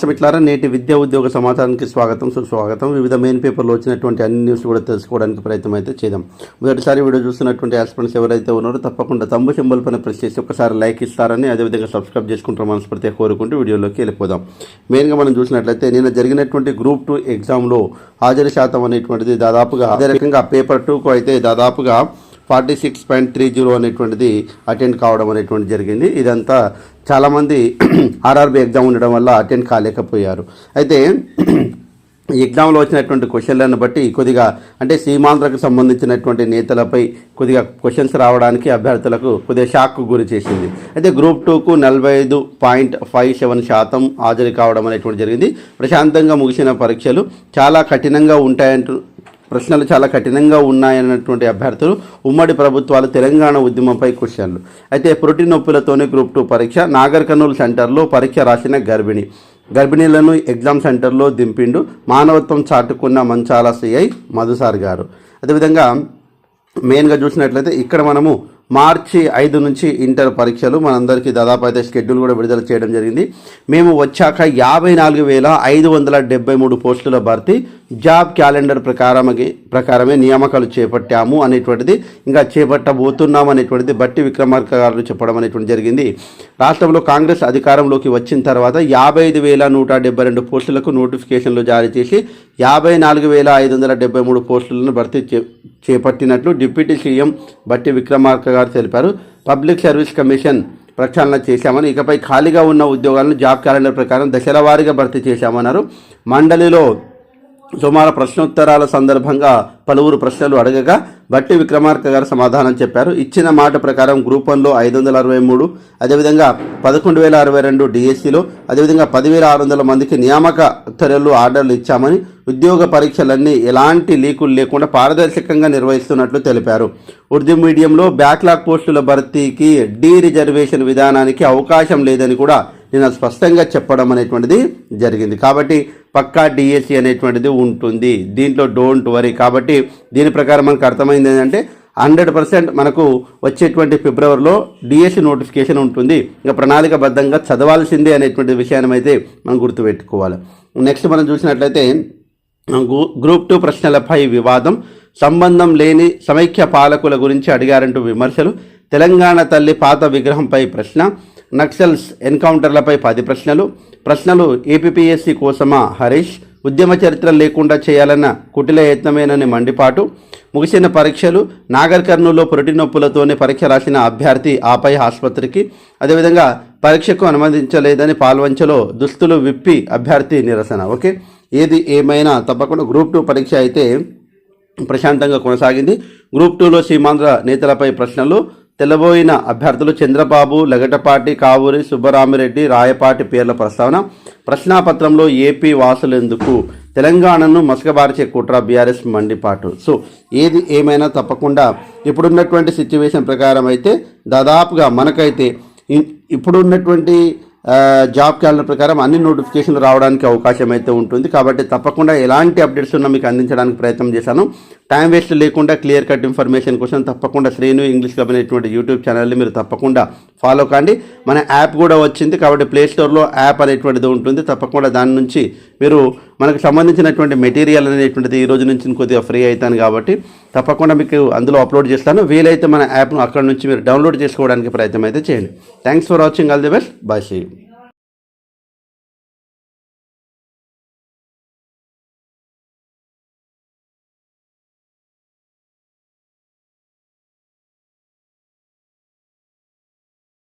నమస్తే మిత్రులారా, నేటి విద్యా ఉద్యోగ సమాచారానికి స్వాగతం సుస్వాగతం. వివిధ మెయిన్ పేపర్లో వచ్చినటువంటి అన్ని న్యూస్ కూడా తెలుసుకోవడానికి ప్రయత్నం అయితే చేద్దాం. మొదటిసారి వీడియో చూస్తున్నటువంటి ఆస్పిరెంట్స్ ఎవరైతే ఉన్నారో తప్పకుండా తమ్ము సింబల్ పైన ప్రెస్ చేసి ఒకసారి లైక్ ఇస్తారని, అదేవిధంగా సబ్స్క్రైబ్ చేసుకుంటారు మనస్ఫూర్తిగా కోరుకుంటూ వీడియోలోకి వెళ్ళిపోదాం. మెయిన్గా మనం చూసినట్లయితే నిన్న జరిగినటువంటి గ్రూప్ 2 ఎగ్జామ్లో హాజరు శాతం అనేటువంటిది దాదాపుగా అదే రకంగా పేపర్ 2కు అయితే దాదాపుగా 46.30 అనేటువంటిది అటెండ్ కావడం అనేటువంటి జరిగింది. ఇదంతా చాలామంది ఆర్ఆర్బీ ఎగ్జామ్ ఉండడం వల్ల అటెండ్ కాలేకపోయారు. అయితే ఈ ఎగ్జామ్లో వచ్చినటువంటి క్వశ్చన్లను బట్టి కొద్దిగా అంటే సీమాంధ్రకు సంబంధించినటువంటి నేతలపై కొద్దిగా క్వశ్చన్స్ రావడానికి అభ్యర్థులకు కొద్దిగా షాక్కు గురి చేసింది. అయితే గ్రూప్ 2కు 45.57% హాజరు కావడం అనేటువంటి జరిగింది. ప్రశాంతంగా ముగిసిన పరీక్షలు చాలా కఠినంగా ప్రశ్నలు చాలా కఠినంగా ఉన్నాయన్నటువంటి అభ్యర్థులు ఉమ్మడి ప్రభుత్వాలు తెలంగాణ ఉద్యమంపై క్వశ్చన్లు. అయితే పురిటి నొప్పులతోనే గ్రూప్ 2 పరీక్ష. నాగర్ కర్నూలు సెంటర్లో పరీక్ష రాసిన గర్భిణీలను ఎగ్జామ్ సెంటర్లో దింపిండు మానవత్వం చాటుకున్న మంచాల సిఐ మధుసార్ గారు. అదేవిధంగా మెయిన్గా చూసినట్లయితే ఇక్కడ మనము మార్చి 5 నుంచి ఇంటర్ పరీక్షలు మనందరికీ దాదాపు అయితే షెడ్యూల్ కూడా విడుదల చేయడం జరిగింది. మేము వచ్చాక 54,573 పోస్టుల భర్తీ, జాబ్ క్యాలెండర్ ప్రకారమే నియామకాలు చేపట్టాము అనేటువంటిది, ఇంకా చేపట్టబోతున్నాం అనేటువంటిది బట్టి విక్రమార్క గారు చెప్పడం అనేటువంటి జరిగింది. రాష్ట్రంలో కాంగ్రెస్ అధికారంలోకి వచ్చిన తర్వాత 55,172 పోస్టులకు నోటిఫికేషన్లు జారీ చేసి 54,573 పోస్టులను భర్తీ చేపట్టినట్లు డిప్యూటీ సీఎం బట్టి విక్రమార్క గారు తెలిపారు. పబ్లిక్ సర్వీస్ కమిషన్ ప్రక్షాళన చేశామని, ఇకపై ఖాళీగా ఉన్న ఉద్యోగాలను జాబ్ క్యాలెండర్ ప్రకారం దశల వారీగా భర్తీ చేశామన్నారు. మండలిలో సుమారు ప్రశ్నోత్తరాల సందర్భంగా పలువురు ప్రశ్నలు అడగగా బట్టి విక్రమార్క గారు సమాధానం చెప్పారు. ఇచ్చిన మాట ప్రకారం గ్రూప్ 1లో 563, అదేవిధంగా 11,062 డిఎస్సిలో, అదేవిధంగా 10,600 మందికి నియామక చర్యలు ఆర్డర్లు ఇచ్చామని, ఉద్యోగ పరీక్షలన్నీ ఎలాంటి లీకులు లేకుండా పారదర్శకంగా నిర్వహిస్తున్నట్లు తెలిపారు. ఉర్దూ మీడియంలో బ్యాక్లాగ్ పోస్టుల భర్తీకి డీ రిజర్వేషన్ విధానానికి అవకాశం లేదని కూడా నేను స్పష్టంగా చెప్పడం అనేటువంటిది జరిగింది. కాబట్టి పక్కా డిఎస్సి అనేటువంటిది ఉంటుంది, దీంట్లో డోంట్ వరీ. కాబట్టి దీని ప్రకారం మనకు అర్థమైంది ఏంటంటే 100% మనకు వచ్చేటువంటి ఫిబ్రవరిలో డిఎస్సి నోటిఫికేషన్ ఉంటుంది. ఇంకా ప్రణాళికబద్ధంగా చదవాల్సిందే అనేటువంటి విషయాన్ని అయితే మనం గుర్తుపెట్టుకోవాలి. నెక్స్ట్ మనం చూసినట్లయితే గ్రూప్ 2 ప్రశ్నలపై వివాదం, సంబంధం లేని సమైక్య పాలకుల గురించి అడిగారంటూ విమర్శలు, తెలంగాణ తల్లి పాత విగ్రహంపై ప్రశ్న, నక్సల్స్ ఎన్కౌంటర్లపై 10 ప్రశ్నలు ఏపీపీఎస్సీ కోసమా హరీష్, ఉద్యమ చరిత్ర లేకుండా చేయాలన్న కుటిల యత్నమేనని మండిపాటు, ముగిసిన పరీక్షలు, నాగర్ కర్నూలులో పురిటి నొప్పులతోనే పరీక్ష రాసిన అభ్యర్థి ఆపై ఆసుపత్రికి, అదేవిధంగా పరీక్షకు అనుమతించలేదని పాల్వంచలో దుస్తులు విప్పి అభ్యర్థి నిరసన. ఓకే, ఏది ఏమైనా తప్పకుండా గ్రూప్ 2 పరీక్ష అయితే ప్రశాంతంగా కొనసాగింది. గ్రూప్ 2లో సీమాంధ్ర నేతలపై ప్రశ్నలు, తెల్లబోయిన అభ్యర్థులు చంద్రబాబు, లగటపాటి, కావూరి, సుబ్బరామిరెడ్డి, రాయపాటి పేర్ల ప్రస్తావన, ప్రశ్నాపత్రంలో ఏపీ వాసులెందుకు, తెలంగాణను మసకబార్చే కుట్ర, బీఆర్ఎస్ మండిపాటు. సో ఏది ఏమైనా తప్పకుండా ఇప్పుడున్నటువంటి సిచ్యువేషన్ ప్రకారం అయితే దాదాపుగా మనకైతే ఇప్పుడున్నటువంటి జాబ్ క్యాలెండర్ ప్రకారం అన్ని నోటిఫికేషన్లు రావడానికి అవకాశం అయితే ఉంటుంది. కాబట్టి తప్పకుండా ఎలాంటి అప్డేట్స్ ఉన్నా మీకు అందించడానికి ప్రయత్నం చేశాను. టైం వేస్ట్ లేకుండా క్లియర్ కట్ ఇన్ఫర్మేషన్ కోసం తప్పకుండా శ్రీను ఇంగ్లీష్ క్లబ్ అనేటువంటి యూట్యూబ్ ఛానల్ని మీరు తప్పకుండా ఫాలో కాండి. మన యాప్ కూడా వచ్చింది కాబట్టి ప్లేస్టోర్లో యాప్ అనేటువంటిది ఉంటుంది. తప్పకుండా దాని నుంచి మీరు మనకు సంబంధించినటువంటి మెటీరియల్ అనేటువంటిది ఈ రోజు నుంచి కొద్దిగా ఫ్రీ అవుతాను కాబట్టి తప్పకుండా మీకు అందులో అప్లోడ్ చేస్తాను. వీలైతే మన యాప్ను అక్కడ నుంచి మీరు డౌన్లోడ్ చేసుకోవడానికి ప్రయత్నం అయితే చేయండి. Thanks for watching. All the best. Bye. See you.